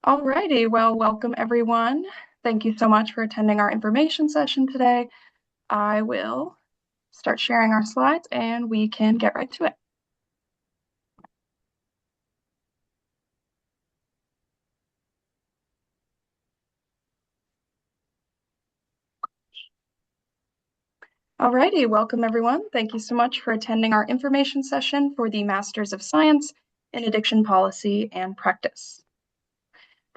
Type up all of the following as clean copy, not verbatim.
Alrighty, well, welcome everyone. Thank you so much for attending our information session today. I will start sharing our slides and we can get right to it. Alrighty, welcome everyone. Thank you so much for attending our information session for the Masters of Science in Addiction Policy and Practice.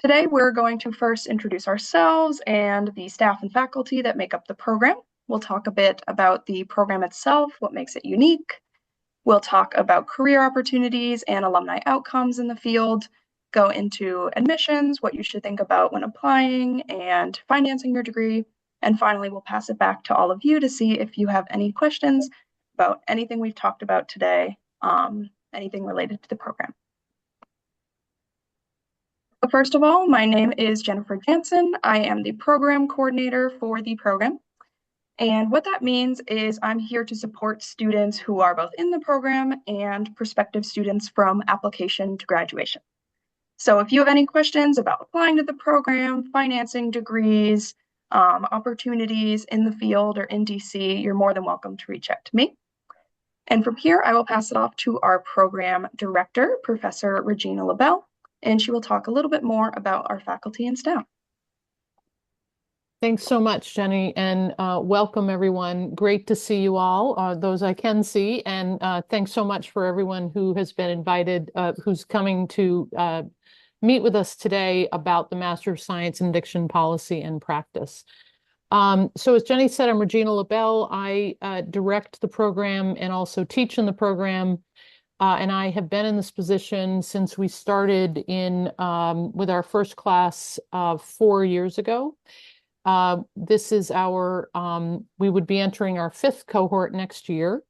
Today, we're going to first introduce ourselves and the staff and faculty that make up the program. We'll talk a bit about the program itself, what makes it unique. We'll talk about career opportunities and alumni outcomes in the field, go into admissions, what you should think about when applying and financing your degree. And finally, we'll pass it back to all of you to see if you have any questions about anything we've talked about today, anything related to the program. So first of all, my name is Jennifer Jansen. I am the program coordinator for the program. And what that means is I'm here to support students who are both in the program and prospective students from application to graduation. So if you have any questions about applying to the program, financing degrees, opportunities in the field or in DC, you're more than welcome to reach out to me. And from here, I will pass it off to our program director, Professor Regina LaBelle, and she will talk a little bit more about our faculty and staff. Thanks so much, Jenny, and welcome everyone. Great to see you all, those I can see, and thanks so much for everyone who has been invited, who's coming to meet with us today about the Master of Science in Addiction Policy and Practice. So as Jenny said, I'm Regina LaBelle. I direct the program and also teach in the program. And I have been in this position since we started in with our first class 4 years ago. This is our, we would be entering our 5th cohort next year.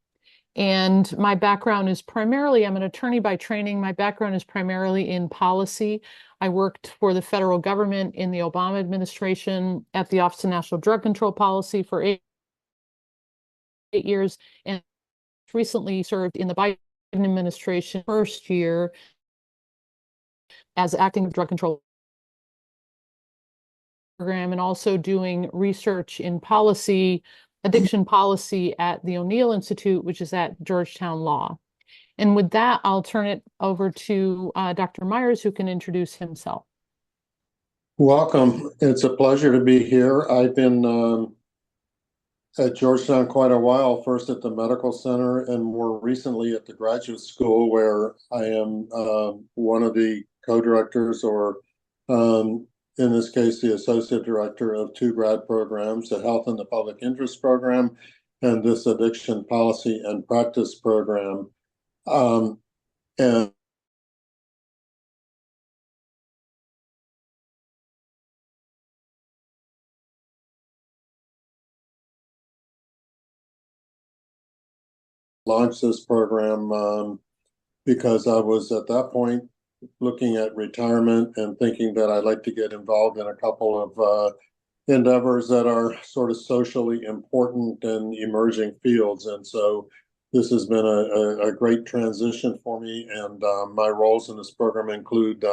And my background is primarily, I'm an attorney by training. My background is primarily in policy. I worked for the federal government in the Obama administration at the Office of National Drug Control Policy for 8 years, and recently served in the Biden administration first year as acting drug control program, and also doing research in policy, addiction policy at the O'Neill Institute, which is at Georgetown Law. And with that, I'll turn it over to Dr. Myers, who can introduce himself. Welcome. It's a pleasure to be here. I've been at Georgetown quite a while, first at the medical center and more recently at the graduate school, where I am one of the co-directors, or in this case, the associate director of 2 grad programs, the Health and the Public Interest program and this Addiction Policy and Practice program. And launched this program because I was at that point looking at retirement and thinking that I'd like to get involved in a couple of endeavors that are sort of socially important and emerging fields. And so this has been a great transition for me. And my roles in this program include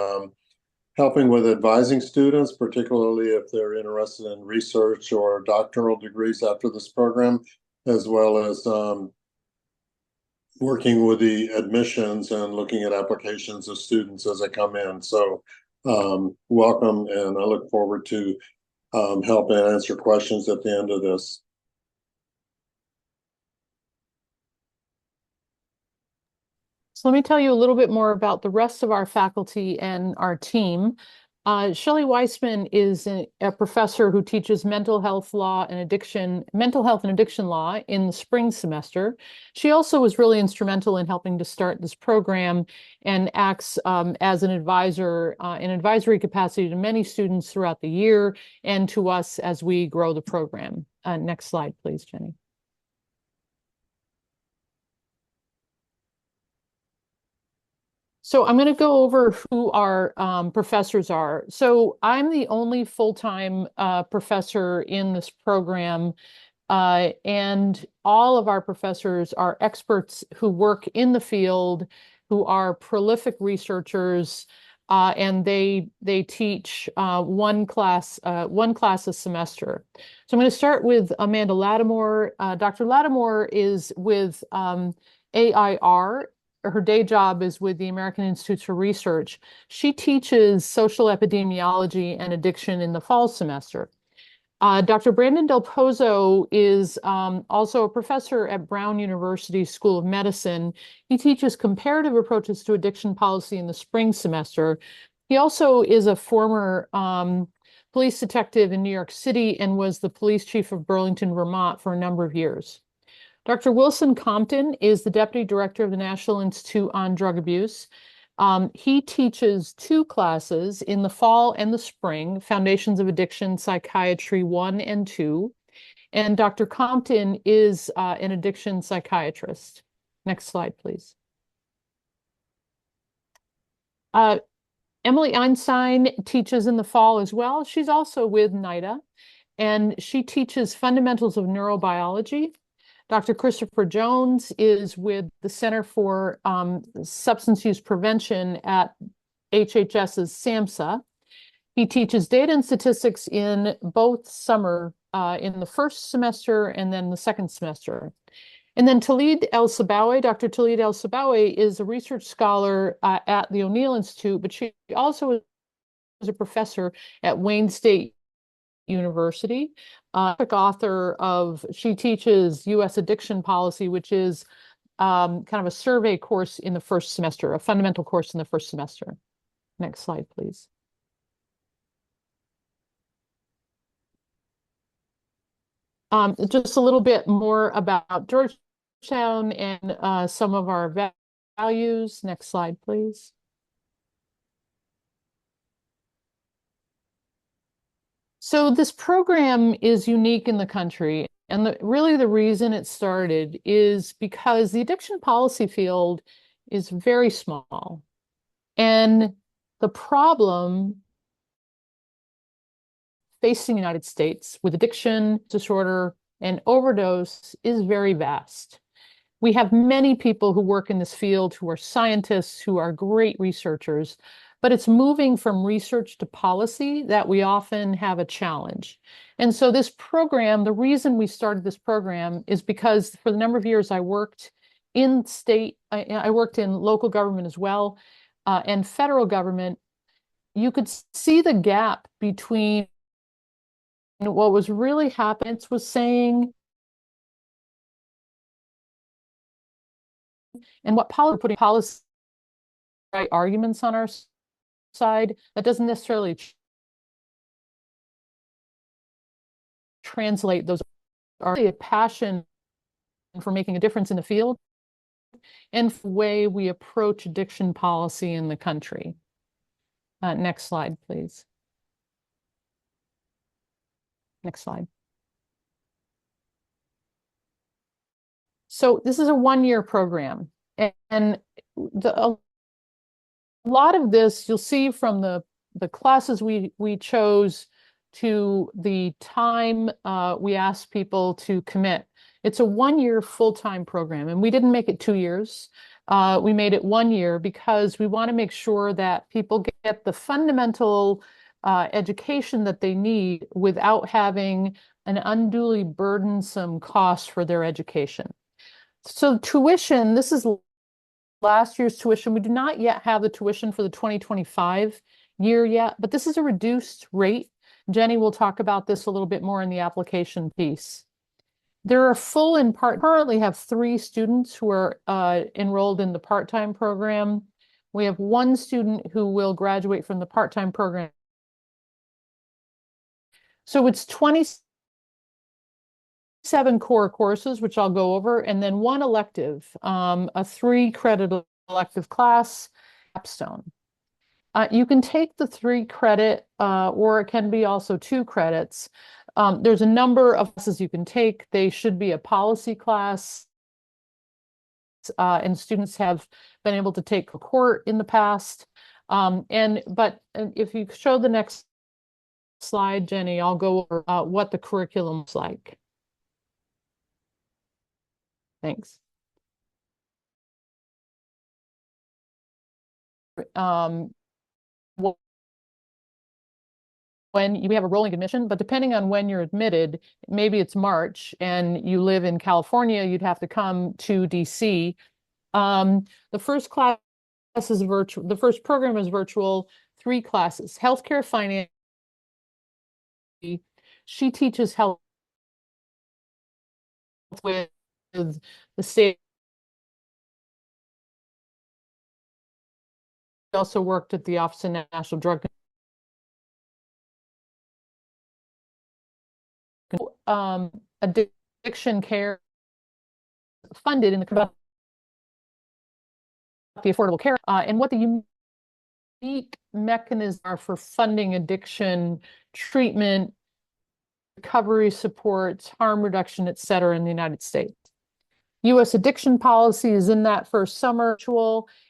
helping with advising students, particularly if they're interested in research or doctoral degrees after this program, as well as working with the admissions and looking at applications of students as they come in. So welcome, and I look forward to help and answer questions at the end of this. So let me tell you a little bit more about the rest of our faculty and our team. Shelley Weissman is a professor who teaches mental health and addiction law in the spring semester. She also was really instrumental in helping to start this program and acts as an advisor in advisory capacity to many students throughout the year and to us as we grow the program. Next slide, please, Jenny. So I'm going to go over who our professors are. So I'm the only full-time professor in this program, and all of our professors are experts who work in the field, who are prolific researchers, and they teach one class a semester. So I'm going to start with Amanda Lattimore. Dr. Lattimore is with AIR. Her day job is with the American Institutes for Research. She teaches social epidemiology and addiction in the fall semester. Dr. Brandon Del Pozo is also a professor at Brown University School of Medicine. He teaches comparative approaches to addiction policy in the spring semester. He also is a former police detective in New York City and was the police chief of Burlington, Vermont for a number of years. Dr. Wilson Compton is the deputy director of the National Institute on Drug Abuse. He teaches 2 classes in the fall and the spring, Foundations of Addiction Psychiatry 1 and 2. And Dr. Compton is an addiction psychiatrist. Next slide, please. Emily Einstein teaches in the fall as well. She's also with NIDA, and she teaches fundamentals of neurobiology. Dr. Christopher Jones is with the Center for Substance Use Prevention at HHS's SAMHSA. He teaches data and statistics in both summer, in the first semester and then the second semester. And then Talid El-Sabawy, Dr. Talid El-Sabawy is a research scholar at the O'Neill Institute, but she also is a professor at Wayne State University. Author of, she teaches U.S. addiction policy, which is kind of a survey course in the first semester, a fundamental course in the first semester. Next slide, please. Just a little bit more about Georgetown and some of our values. Next slide, please. So this program is unique in the country, and really the reason it started is because the addiction policy field is very small, and the problem facing the United States with addiction disorder and overdose is very vast. We have many people who work in this field who are scientists, who are great researchers, but it's moving from research to policy that we often have a challenge. And so this program, the reason we started this program is because for the number of years I worked in state, I worked in local government as well, and federal government, you could see the gap between what was really happening was saying and what putting policy right arguments on our side that doesn't necessarily translate those are really a passion for making a difference in the field and the way we approach addiction policy in the country. Next slide, please. Next slide. So this is a one-year program, and a lot of this you'll see from the classes we chose to the time we asked people to commit. It's a one-year full-time program, and we didn't make it 2 years. We made it 1 year because we want to make sure that people get the fundamental education that they need without having an unduly burdensome cost for their education. So tuition, this is last year's tuition. We do not yet have the tuition for the 2025 year yet, but this is a reduced rate. Jenny will talk about this a little bit more in the application piece. There are full and part, currently have 3 students who are enrolled in the part-time program. We have 1 student who will graduate from the part-time program. So it's 27 core courses, which I'll go over, and then 1 elective, a 3-credit elective class, capstone. You can take the 3 credit, or it can be also 2 credits. There's a number of classes you can take. They should be a policy class, and students have been able to take a court in the past. But if you show the next slide, Jenny, I'll go over what the curriculum looks like. Thanks. when you have a rolling admission, but depending on when you're admitted, maybe it's March and you live in California, you'd have to come to DC. The first class is virtual. The first program is virtual, 3 classes, healthcare finance. She teaches health with the state. She also worked at the Office of National Drug Control. Addiction care funded in the Affordable Care, and what the unique mechanisms are for funding addiction treatment, recovery supports, harm reduction, et cetera, in the United States. U.S. addiction policy is in that first summer,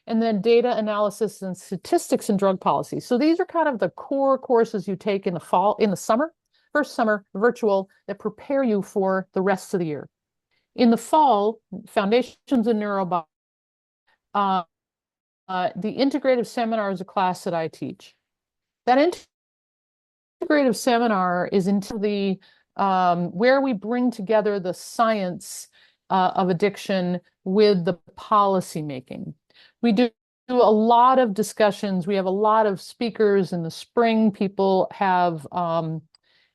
and then data analysis and statistics and drug policy. So these are kind of the core courses you take in the fall, in the summer, first summer, virtual, that prepare you for the rest of the year. In the fall, Foundations in Neurobiology, the integrative seminar is a class that I teach. That integrative seminar is into the where we bring together the science of addiction with the policy making. We do a lot of discussions. We have a lot of speakers in the spring. People have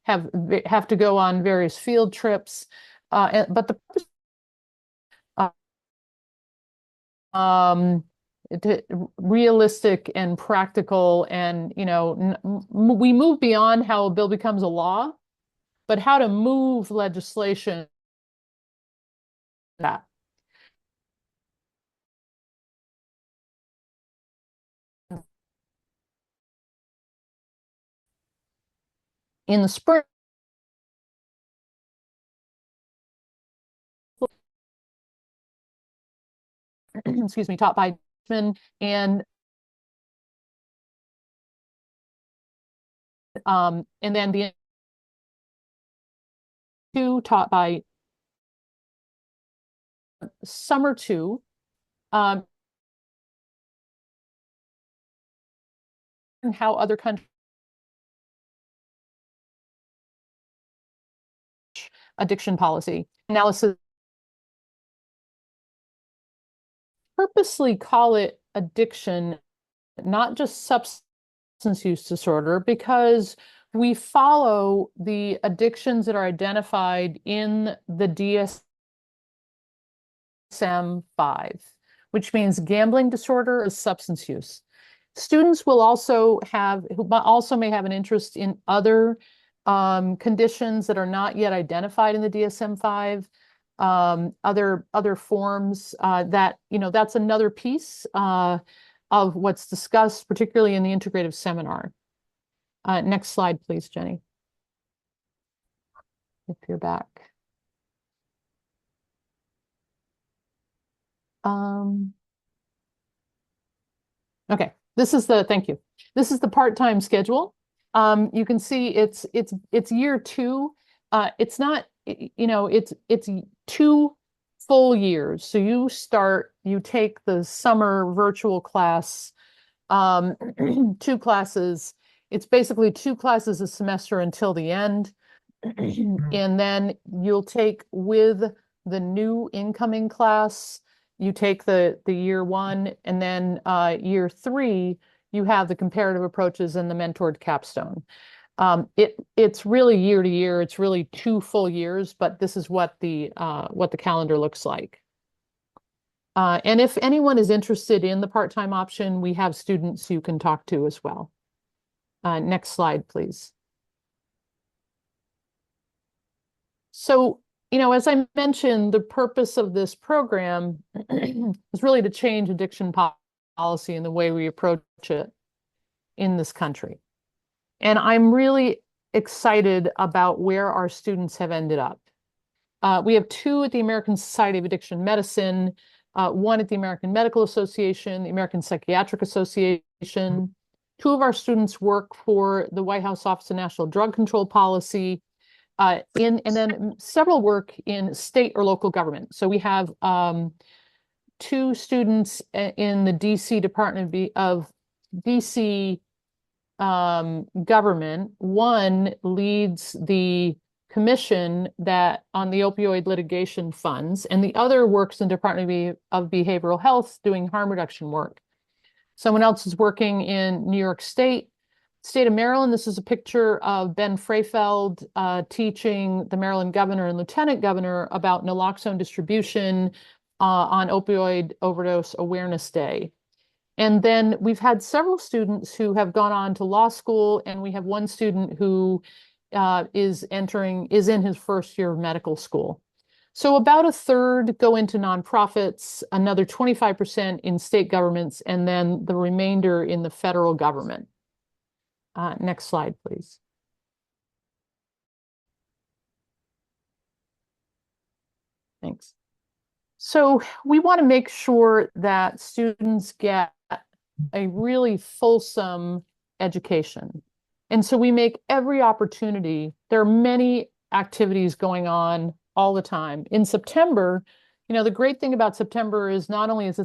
to go on various field trips, but the realistic and practical, and we move beyond how a bill becomes a law, but how to move legislation that. In the spring, excuse me, taught by and then the 2 taught by summer 2, and how other countries addiction policy analysis. Purposely call it addiction, not just substance use disorder, because we follow the addictions that are identified in the DSM-5, which means gambling disorder is substance use. Students will also may have an interest in other conditions that are not yet identified in the DSM-5, other forms that, that's another piece of what's discussed, particularly in the integrative seminar. Next slide, please, Jenny. If you're back. Okay, thank you. This is the part-time schedule. You can see it's year 2. It's not, it's 2 full years. So you take the summer virtual class, 2 classes. It's basically 2 classes a semester until the end. And then you'll take with the new incoming class, you take the year 1, and then year 3, you have the comparative approaches and the mentored capstone. It's really year to year. It's really 2 full years, but this is what the calendar looks like. And if anyone is interested in the part-time option, we have students you can talk to as well. Next slide, please. So, as I mentioned, the purpose of this program is really to change addiction policy and the way we approach it in this country. And I'm really excited about where our students have ended up. We have 2 at the American Society of Addiction Medicine, 1 at the American Medical Association, the American Psychiatric Association. 2 of our students work for the White House Office of National Drug Control Policy, and then several work in state or local government. So we have 2 students in the DC Department of DC government. One leads the commission that on the opioid litigation funds, and the other works in Department of Behavioral Health doing harm reduction work. Someone else is working in New York State of Maryland. This is a picture of Ben Freyfeld teaching the Maryland governor and lieutenant governor about naloxone distribution on Opioid Overdose Awareness Day. And then we've had several students who have gone on to law school, and we have one student who is in his first year of medical school. So about a third go into nonprofits, another 25% in state governments, and then the remainder in the federal government. Next slide, please. Thanks. So we want to make sure that students get a really fulsome education. And so we make every opportunity. There are many activities going on all the time. In September, the great thing about September is not only is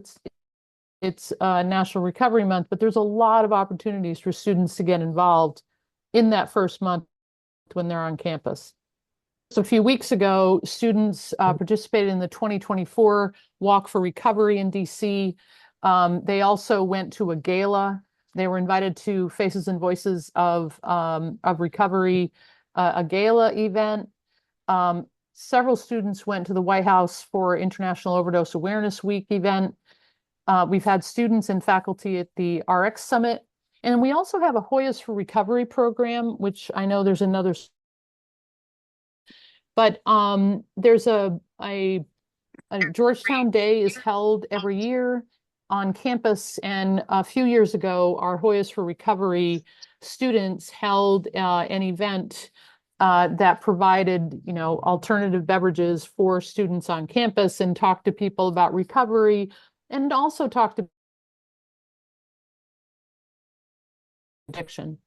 it's National Recovery Month, but there's a lot of opportunities for students to get involved in that first month when they're on campus. So a few weeks ago, students participated in the 2024 Walk for Recovery in DC. They also went to a gala. They were invited to Faces and Voices of Recovery, a gala event. Several students went to the White House for International Overdose Awareness Week event. We've had students and faculty at the RX Summit. And we also have a Hoyas for Recovery program, which I know there's another. But there's a Georgetown Day is held every year on campus. And a few years ago, our Hoyas for Recovery students held an event that provided, alternative beverages for students on campus and talked to people about recovery and also talked to addiction.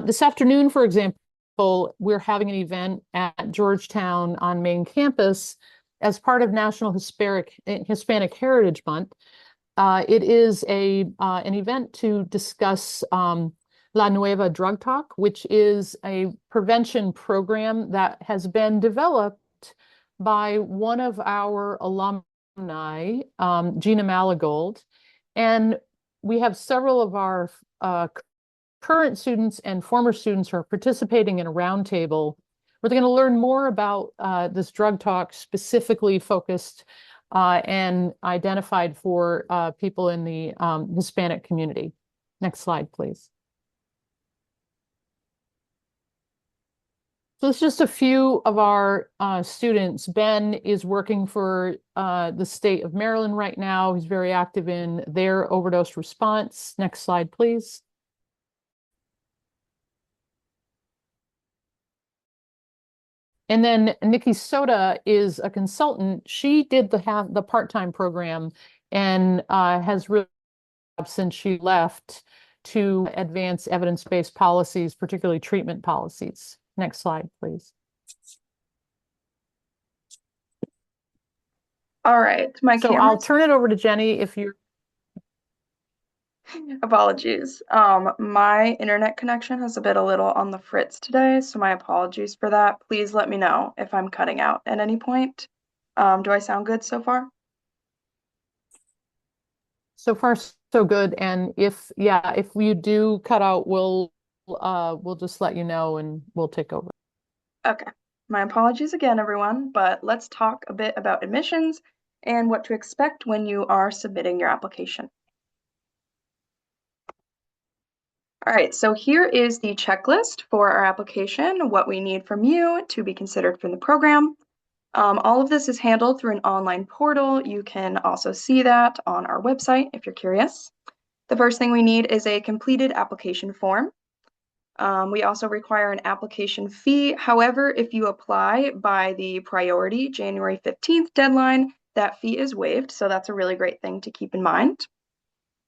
This afternoon, for example, we're having an event at Georgetown on main campus as part of National Hispanic Heritage Month. It is an event to discuss La Nueva Drug Talk, which is a prevention program that has been developed by one of our alumni, Gina Malagold. And we have several of our current students and former students who are participating in a roundtable where they're going to learn more about this drug talk specifically focused and identified for people in the Hispanic community. Next slide, please. So it's just a few of our students. Ben is working for the state of Maryland right now. He's very active in their overdose response. Next slide, please. And then Nikki Soda is a consultant. She did the part-time program and has really since she left to advance evidence-based policies, particularly treatment policies. Next slide, please. All right, So I'll turn it over to Jenny if you're. Apologies. My internet connection has been a little on the fritz today, so my apologies for that. Please let me know if I'm cutting out at any point. Do I sound good so far? So far, so good. And if you do cut out, we'll just let you know and we'll take over. Okay. My apologies again, everyone, but let's talk a bit about admissions and what to expect when you are submitting your application. All right, so here is the checklist for our application, what we need from you to be considered for the program. All of this is handled through an online portal. You can also see that on our website if you're curious. The first thing we need is a completed application form. We also require an application fee. However, if you apply by the priority January 15th deadline, that fee is waived. So that's a really great thing to keep in mind.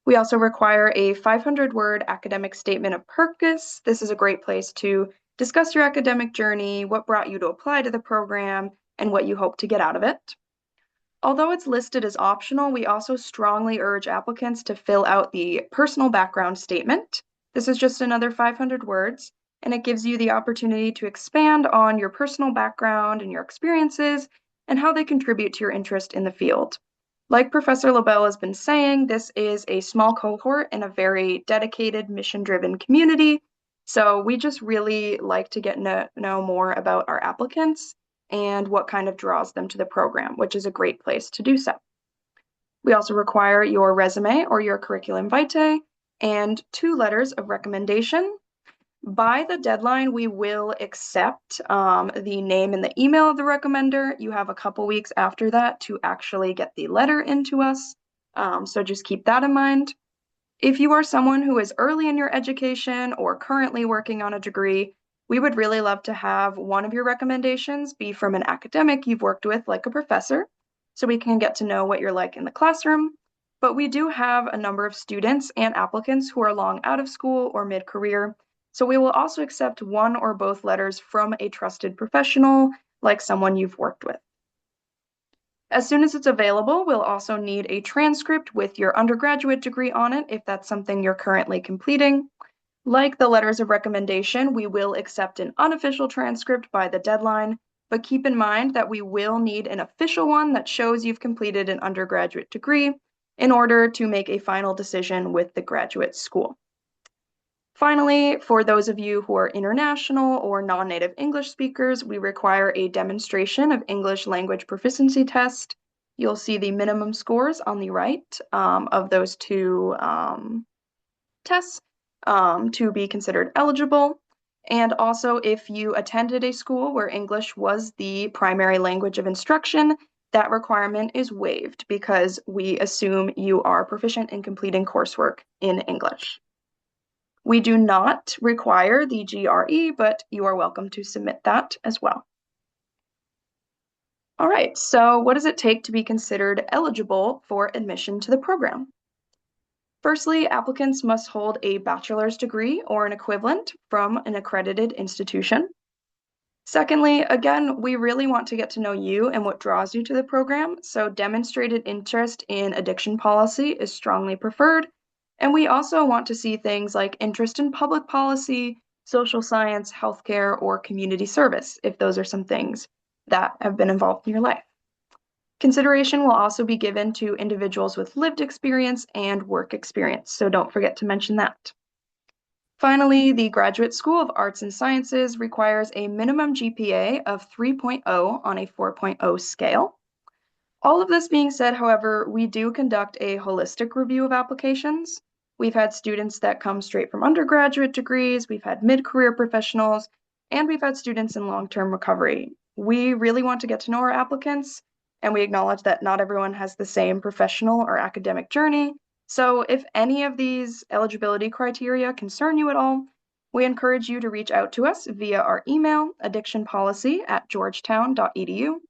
We also require a 500-word academic statement of purpose. This is a great place to discuss your academic journey, what brought you to apply to the program, and what you hope to get out of it. Although it's listed as optional, we also strongly urge applicants to fill out the personal background statement. This is just another 500 words, and it gives you the opportunity to expand on your personal background and your experiences and how they contribute to your interest in the field. Like Professor LaBelle has been saying, this is a small cohort in a very dedicated, mission-driven community. So we just really like to get to know more about our applicants and what kind of draws them to the program, which is a great place to do so. We also require your resume or your curriculum vitae and 2 letters of recommendation. By the deadline, we will accept the name and the email of the recommender. You have a couple weeks after that to actually get the letter into us. So just keep that in mind. If you are someone who is early in your education or currently working on a degree, we would really love to have one of your recommendations be from an academic you've worked with, like a professor, so we can get to know what you're like in the classroom. But we do have a number of students and applicants who are long out of school or mid-career, so we will also accept one or both letters from a trusted professional, like someone you've worked with. As soon as it's available, we'll also need a transcript with your undergraduate degree on it, if that's something you're currently completing. Like the letters of recommendation, we will accept an unofficial transcript by the deadline, but keep in mind that we will need an official one that shows you've completed an undergraduate degree in order to make a final decision with the graduate school. Finally, for those of you who are international or non-native English speakers, we require a demonstration of English language proficiency test. You'll see the minimum scores on the right of those 2 tests to be considered eligible. And also, if you attended a school where English was the primary language of instruction, that requirement is waived because we assume you are proficient in completing coursework in English. We do not require the GRE, but you are welcome to submit that as well. All right, so what does it take to be considered eligible for admission to the program? Firstly, applicants must hold a bachelor's degree or an equivalent from an accredited institution. Secondly, again, we really want to get to know you and what draws you to the program, so demonstrated interest in addiction policy is strongly preferred. And we also want to see things like interest in public policy, social science, healthcare, or community service, if those are some things that have been involved in your life. Consideration will also be given to individuals with lived experience and work experience, so don't forget to mention that. Finally, the Graduate School of Arts and Sciences requires a minimum GPA of 3.0 on a 4.0 scale. All of this being said, however, we do conduct a holistic review of applications. We've had students that come straight from undergraduate degrees, we've had mid-career professionals, and we've had students in long-term recovery. We really want to get to know our applicants, and we acknowledge that not everyone has the same professional or academic journey. So if any of these eligibility criteria concern you at all, we encourage you to reach out to us via our email, addictionpolicy@georgetown.edu,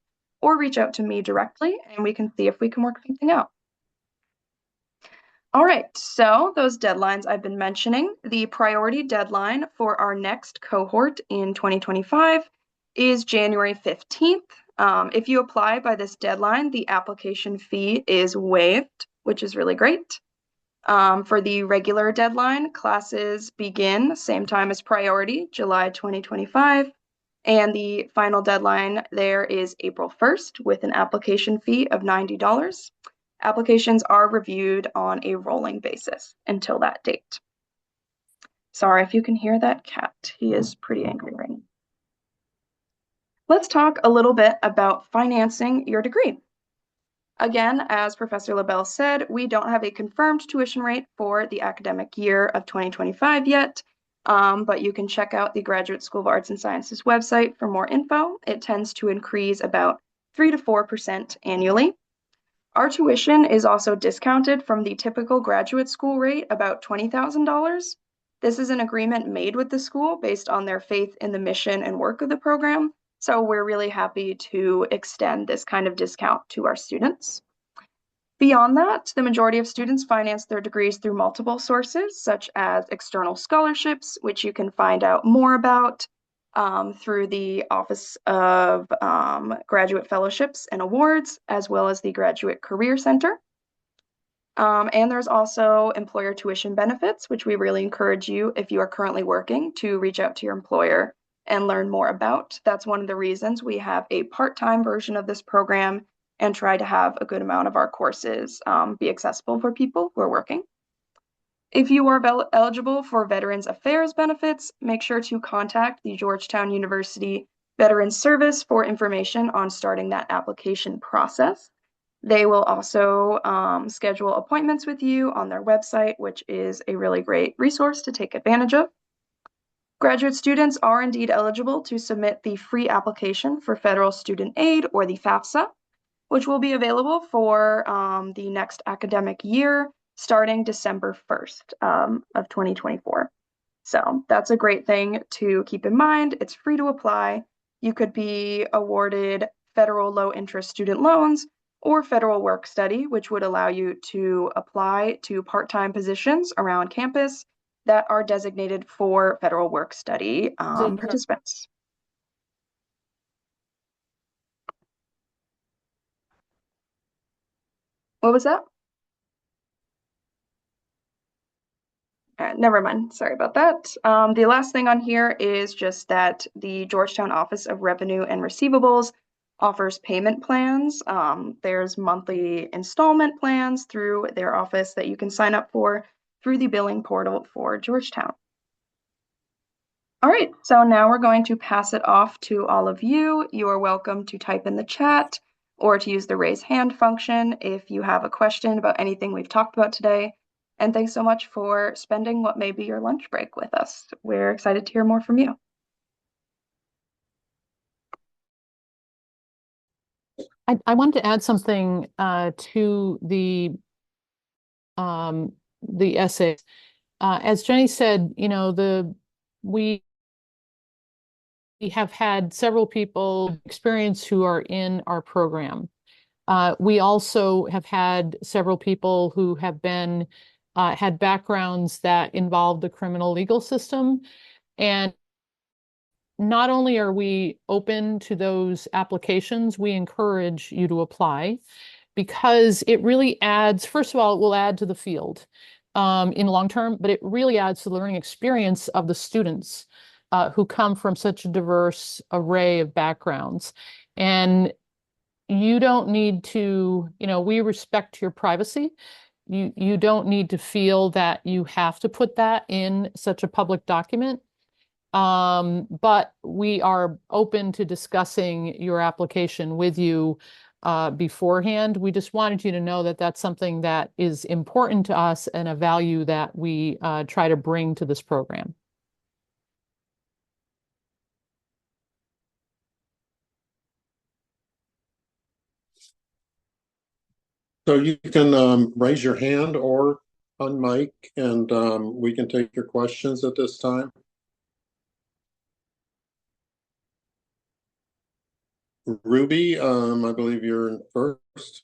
or reach out to me directly, and we can see if we can work something out. All right, so those deadlines I've been mentioning, the priority deadline for our next cohort in 2025 is January 15th. If you apply by this deadline, the application fee is waived, which is really great. For the regular deadline, classes begin same time as priority, July 2025, and the final deadline there is April 1st with an application fee of $90. Applications are reviewed on a rolling basis until that date. Sorry if you can hear that cat. He is pretty angry right now. Let's talk a little bit about financing your degree. Again, as Professor LaBelle said, we don't have a confirmed tuition rate for the academic year of 2025 yet, but you can check out the Graduate School of Arts and Sciences website for more info. It tends to increase about 3 to 4% annually. Our tuition is also discounted from the typical graduate school rate, about $20,000. This is an agreement made with the school based on their faith in the mission and work of the program. So we're really happy to extend this kind of discount to our students. Beyond that, the majority of students finance their degrees through multiple sources, such as external scholarships, which you can find out more about through the Office of Graduate Fellowships and Awards, as well as the Graduate Career Center. And there's also employer tuition benefits, which we really encourage you, if you are currently working, to reach out to your employer and learn more about. That's one of the reasons we have a part-time version of this program and try to have a good amount of our courses be accessible for people who are working. If you are eligible for Veterans Affairs benefits, make sure to contact the Georgetown University Veterans Service for information on starting that application process. They will also schedule appointments with you on their website, which is a really great resource to take advantage of. Graduate students are indeed eligible to submit the free application for Federal Student Aid, or the FAFSA, which will be available for the next academic year, starting December 1st of 2024. So that's a great thing to keep in mind. It's free to apply. You could be awarded federal low-interest student loans or federal work study, which would allow you to apply to part-time positions around campus that are designated for federal work study participants. What was that? Never mind. Sorry about that. The last thing on here is just that the Georgetown Office of Revenue and Receivables offers payment plans. There's monthly installment plans through their office that you can sign up for through the billing portal for Georgetown. All right, so now we're going to pass it off to all of you. You are welcome to type in the chat or to use the raise hand function if you have a question about anything we've talked about today. And thanks so much for spending what may be your lunch break with us. We're excited to hear more from you. I wanted to add something to the essay. As Jenny said, you know, we have had several people experience who are in our program. We also have had several people who have been had backgrounds that involve the criminal legal system. And not only are we open to those applications, we encourage you to apply, because it really adds, first of all, it will add to the field in the long term, but it really adds to the learning experience of the students who come from such a diverse array of backgrounds. And you don't need to, you know, we respect your privacy. You don't need to feel that you have to put that in such a public document. But we are open to discussing your application with you beforehand. We just wanted you to know that that's something that is important to us and a value that we try to bring to this program. So you can raise your hand or unmic, and we can take your questions at this time. Ruby, I believe you're first.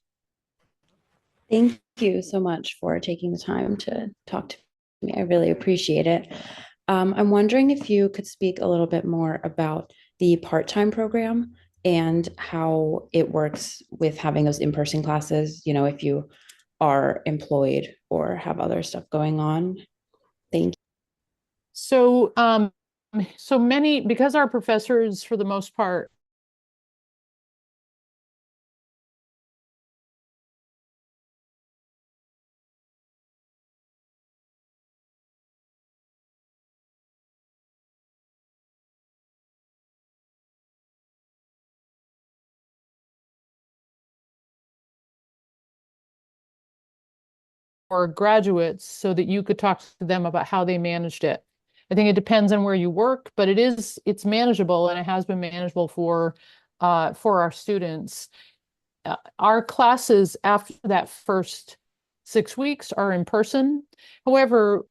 Thank you so much for taking the time to talk to me. I really appreciate it. I'm wondering if you could speak a little bit more about the part-time program and how it works with having those in-person classes, you know, if you are employed or have other stuff going on. Thank you. So, because our professors, for the most part, or graduates, so that you could talk to them about how they managed it. I think it depends on where you work, but it's manageable, and it has been manageable for our students. Our classes after that first 6 weeks are in person. However,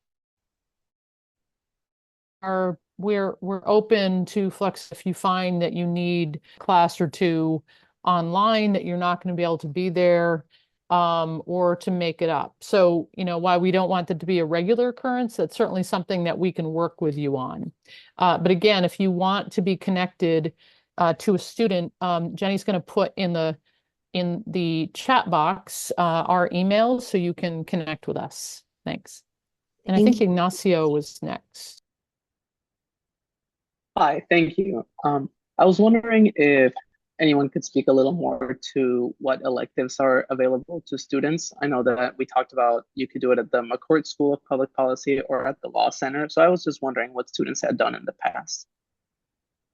we're open to flex if you find that you need a class or two online, that you're not going to be able to be there. or to make it up. So, while we don't want it to be a regular occurrence, that's certainly something that we can work with you on. But again, if you want to be connected to a student, Jenny's going to put in the chat box our emails so you can connect with us. Thanks. And I think Ignacio was next. Hi, thank you. I was wondering if anyone could speak a little more to what electives are available to students. I know that we talked about you could do it at the McCourt School of Public Policy or at the Law Center. So I was just wondering what students had done in the past.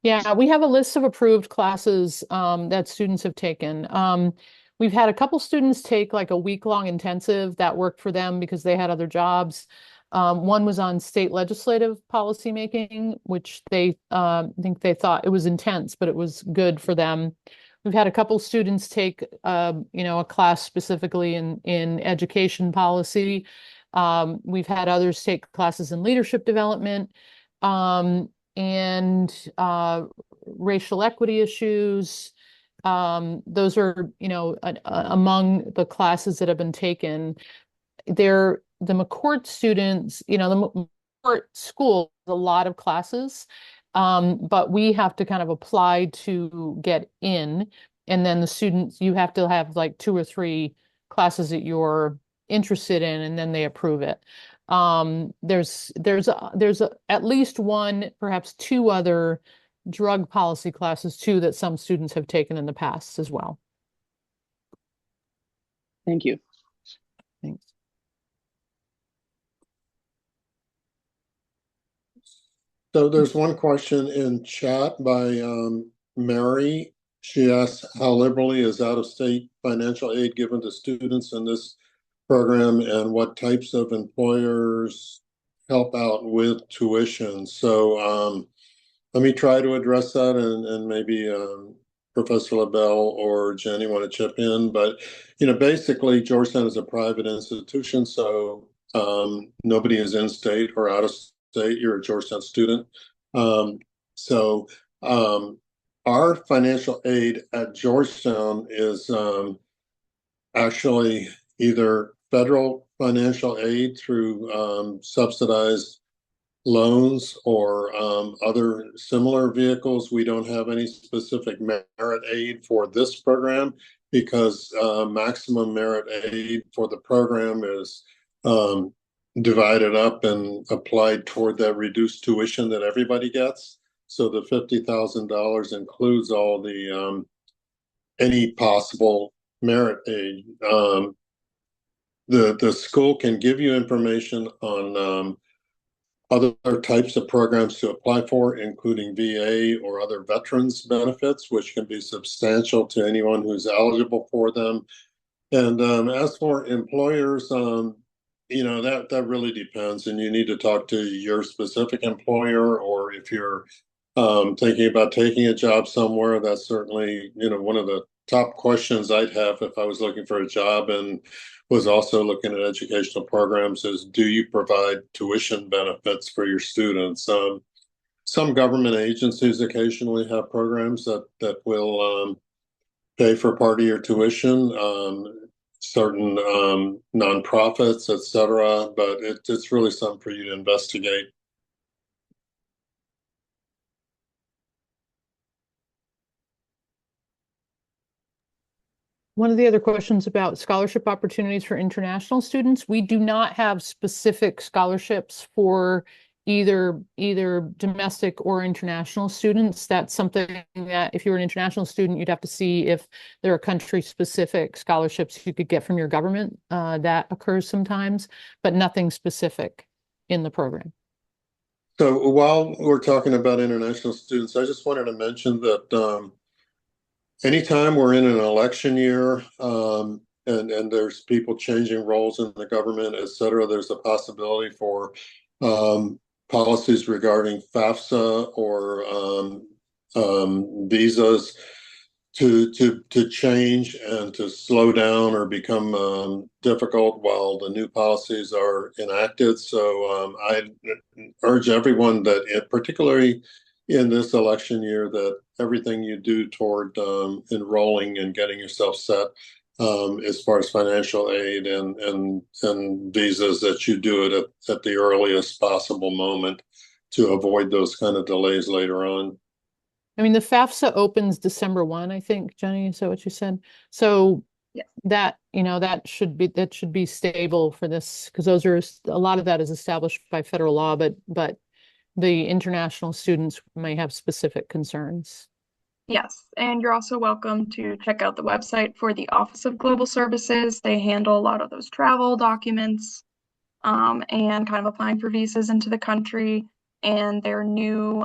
Yeah, we have a list of approved classes that students have taken. We've had a couple students take like a week-long intensive that worked for them because they had other jobs. One was on state legislative policymaking, which they think they thought it was intense, but it was good for them. We've had a couple students take a class specifically in education policy. We've had others take classes in leadership development and racial equity issues. Those are, among the classes that have been taken. The McCourt students, the McCourt school, a lot of classes, but we have to kind of apply to get in. And then the students, you have to have like 2 or 3 classes that you're interested in, and then they approve it. There's at least 1, perhaps 2 other drug policy classes too that some students have taken in the past as well. Thank you. Thanks. So there's one question in chat by Mary. She asks, how liberally is out-of-state financial aid given to students in this program, and what types of employers help out with tuition? So let me try to address that, and maybe Professor LaBelle or Jenny want to chip in. But, basically Georgetown is a private institution, so nobody is in state or out of state. You're a Georgetown student. Our financial aid at Georgetown is actually either federal financial aid through subsidized loans or other similar vehicles. We don't have any specific merit aid for this program because maximum merit aid for the program is divided up and applied toward that reduced tuition that everybody gets. So the $50,000 includes all the any possible merit aid. The school can give you information on other types of programs to apply for, including VA or other veterans benefits, which can be substantial to anyone who's eligible for them. And as for employers, that really depends, and you need to talk to your specific employer, or if you're thinking about taking a job somewhere, that's certainly, one of the top questions I'd have if I was looking for a job and was also looking at educational programs is, do you provide tuition benefits for your students? Some government agencies occasionally have programs that will pay for part of your tuition, certain nonprofits, et cetera, but it's really something for you to investigate. One of the other questions about scholarship opportunities for international students, we do not have specific scholarships for either domestic or international students. That's something that if you're an international student, you'd have to see if there are country-specific scholarships you could get from your government. That occurs sometimes, but nothing specific in the program. So while we're talking about international students, I just wanted to mention that anytime we're in an election year and there's people changing roles in the government, et cetera, there's a possibility for policies regarding FAFSA or visas to change and to slow down or become difficult while the new policies are enacted. So I urge everyone that, particularly in this election year, that everything you do toward enrolling and getting yourself set as far as financial aid and visas, that you do it at the earliest possible moment to avoid those kind of delays later on. I mean, the FAFSA opens December 1, I think, Jenny, is that what you said? So Yes. that, that should be stable for this, because a lot of that is established by federal law, but the international students may have specific concerns. Yes, and you're also welcome to check out the website for the Office of Global Services. They handle a lot of those travel documents and kind of applying for visas into the country. And their new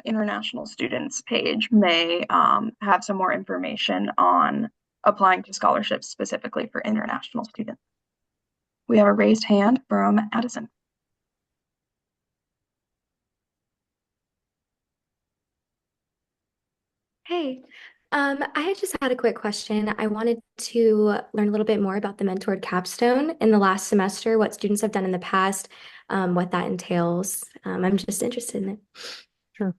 international students page may have some more information on applying to scholarships specifically for international students. We have a raised hand from Addison. Hey, I had just had a quick question. I wanted to learn a little bit more about the mentored capstone in the last semester, what students have done in the past, what that entails. I'm just interested in it. Sure.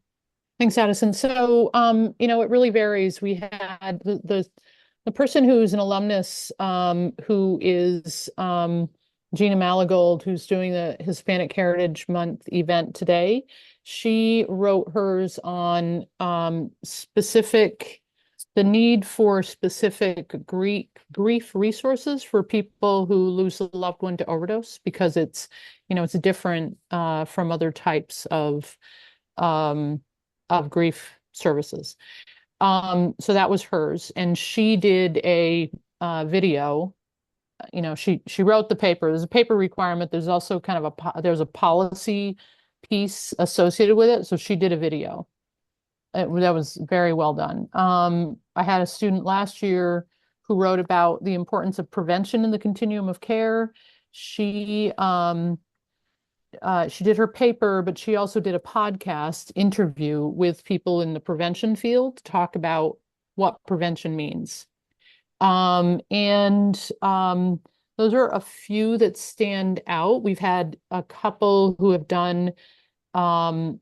Thanks, Addison. So, it really varies. We had the person who's an alumnus, who is Gina Malagold, who's doing the Hispanic Heritage Month event today. She wrote hers on the need for specific grief resources for people who lose a loved one to overdose, because it's different from other types of grief services. So that was hers, and she did a video. She wrote the paper. There's a paper requirement. There's also kind of there's a policy piece associated with it. So she did a video. That was very well done. I had a student last year who wrote about the importance of prevention in the continuum of care. She did her paper, but she also did a podcast interview with people in the prevention field to talk about what prevention means. Those are a few that stand out. We've had a couple who have done, I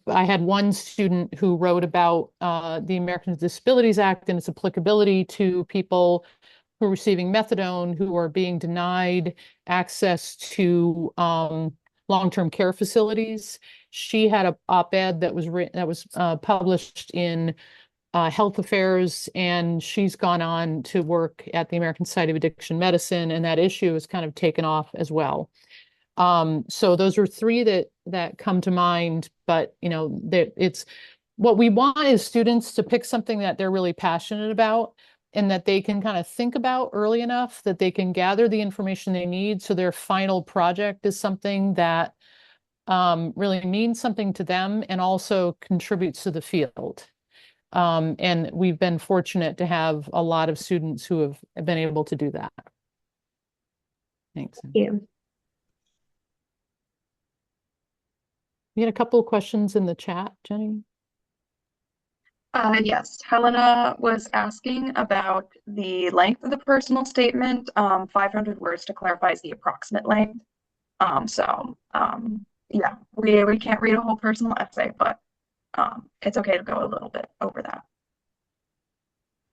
had one student who wrote about the Americans with Disabilities Act and its applicability to people who are receiving methadone, who are being denied access to long-term care facilities. She had an op-ed that was published in Health Affairs, and she's gone on to work at the American Society of Addiction Medicine, and that issue has kind of taken off as well. So those are three that come to mind, but it's what we want is students to pick something that they're really passionate about and that they can kind of think about early enough that they can gather the information they need, so their final project is something that really means something to them and also contributes to the field. And we've been fortunate to have a lot of students who have been able to do that. Thanks. Thank you. We had a couple of questions in the chat, Jenny. Yes, Helena was asking about the length of the personal statement. 500 words to clarify is the approximate length. Yeah, we can't read a whole personal essay, but it's okay to go a little bit over that.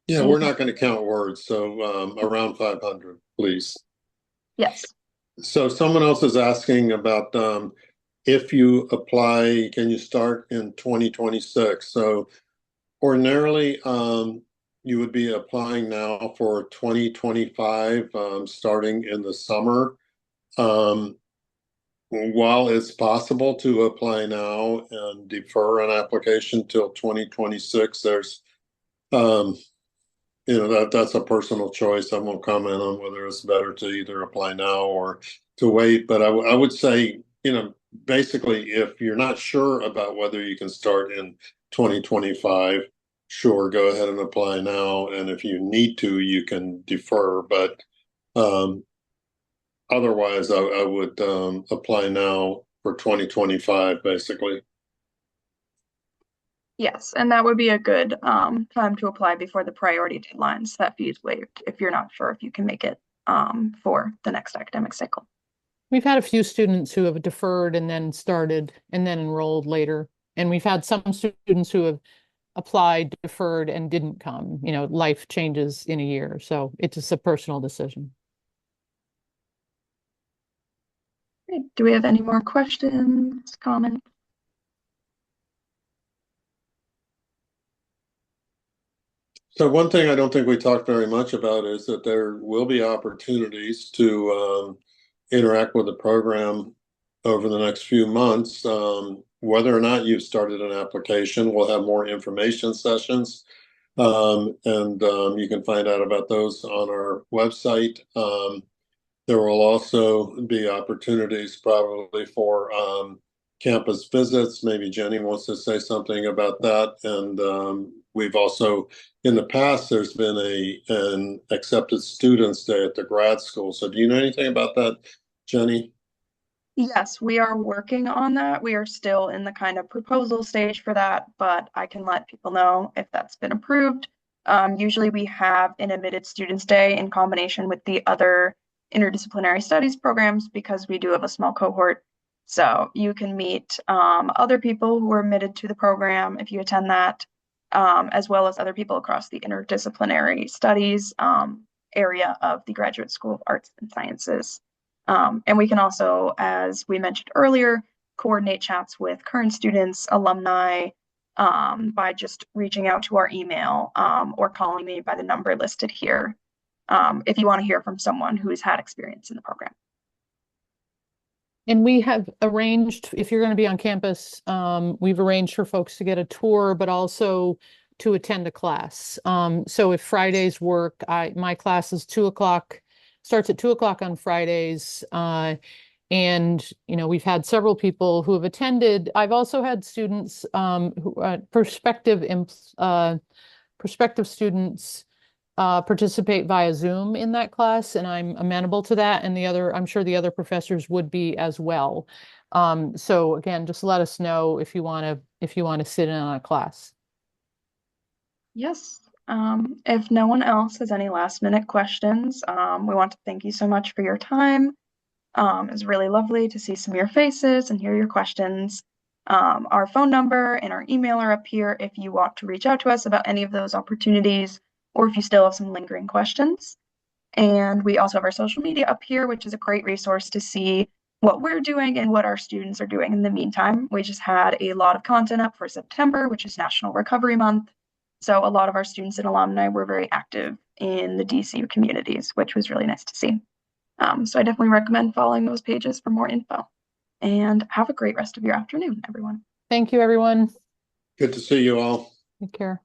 Yeah, we're not going to count words, so around 500, please. Yes. So someone else is asking about if you apply, can you start in 2026? So ordinarily, you would be applying now for 2025, starting in the summer. While it's possible to apply now and defer an application till 2026, there's, that's a personal choice. I won't comment on whether it's better to either apply now or to wait. But I would say, basically, if you're not sure about whether you can start in 2025, sure, go ahead and apply now. And if you need to, you can defer. But otherwise, I would apply now for 2025, basically. Yes, and that would be a good time to apply before the priority deadlines. That fee is waived if you're not sure if you can make it for the next academic cycle. We've had a few students who have deferred and then started and then enrolled later. And we've had some students who have applied, deferred, and didn't come. You know, life changes in a year, so it's just a personal decision. Great. Do we have any more questions, comments? So one thing I don't think we talked very much about is that there will be opportunities to interact with the program over the next few months. Whether or not you've started an application, we'll have more information sessions. You can find out about those on our website. There will also be opportunities probably for campus visits. Maybe Jenny wants to say something about that. And we've also, in the past, there's been an accepted students day at the grad school. So do you know anything about that, Jenny? Yes, we are working on that. We are still in the kind of proposal stage for that, but I can let people know if that's been approved. Usually we have an admitted students day in combination with the other interdisciplinary studies programs because we do have a small cohort. So you can meet other people who are admitted to the program if you attend that, as well as other people across the interdisciplinary studies area of the Graduate School of Arts and Sciences. And we can also, as we mentioned earlier, coordinate chats with current students, alumni, by just reaching out to our email or calling me by the number listed here if you want to hear from someone who has had experience in the program. And we have arranged, if you're going to be on campus, we've arranged for folks to get a tour, but also to attend a class. So if Fridays work, my class is 2 o'clock, starts at 2 o'clock on Fridays. And, you know, we've had several people who have attended. I've also had students, prospective students participate via Zoom in that class, and I'm amenable to that. And I'm sure the other professors would be as well. So again, just let us know if you want to sit in on a class. Yes. If no one else has any last minute questions, we want to thank you so much for your time. It was really lovely to see some of your faces and hear your questions. Our phone number and our email are up here if you want to reach out to us about any of those opportunities, or if you still have some lingering questions. And we also have our social media up here, which is a great resource to see what we're doing and what our students are doing in the meantime. We just had a lot of content up for September, which is National Recovery Month. So a lot of our students and alumni were very active in the DCU communities, which was really nice to see. So I definitely recommend following those pages for more info. And have a great rest of your afternoon, everyone. Thank you, everyone. Good to see you all. Take care.